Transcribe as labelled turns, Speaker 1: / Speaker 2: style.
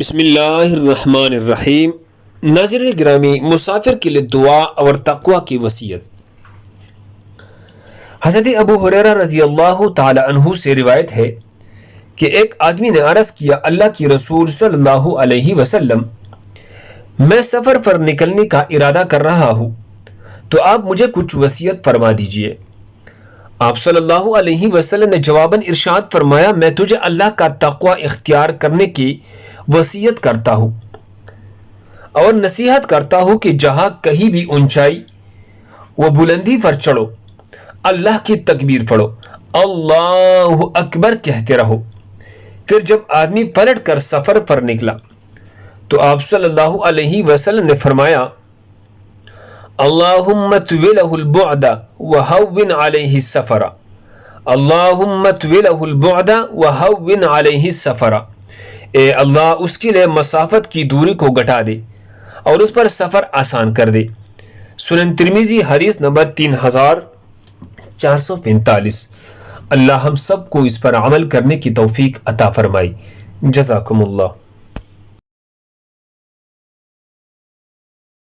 Speaker 1: بسم اللہ الرحمن الرحیم۔ ناظرین گرامی، مسافر کے لیے دعا اور تقوی کی وصیت۔ حضرت ابو ہریرہ رضی اللہ تعالی عنہ سے روایت ہے کہ ایک آدمی نے عرض کیا، اللہ کی رسول صلی اللہ علیہ وسلم، میں سفر پر نکلنے کا ارادہ کر رہا ہوں، تو آپ مجھے کچھ وصیت فرما دیجئے۔ آپ صلی اللہ علیہ وسلم نے جواباً ارشاد فرمایا، میں تجھے اللہ کا تقوی اختیار کرنے کی وصیت کرتا ہوں اور نصیحت کرتا ہوں کہ جہاں کہیں بھی اونچائی و بلندی پر چڑھو، اللہ کی تکبیر پڑھو، اللہ اکبر کہتے رہو۔ پھر جب آدمی پلٹ کر سفر پر نکلا تو آپ صلی اللہ علیہ وسلم نے فرمایا، اللہم طوِلہ البعد وہون علیہ السفر، اللہم طوِلہ البعد وہون علیہ السفر، اے اللہ اس کے لیے مسافت کی دوری کو گھٹا دے اور اس پر سفر آسان کر دے۔ سنن ترمذی حدیث نمبر 3445۔ اللہ ہم سب کو اس پر عمل کرنے کی توفیق عطا فرمائے۔ جزاکم اللہ۔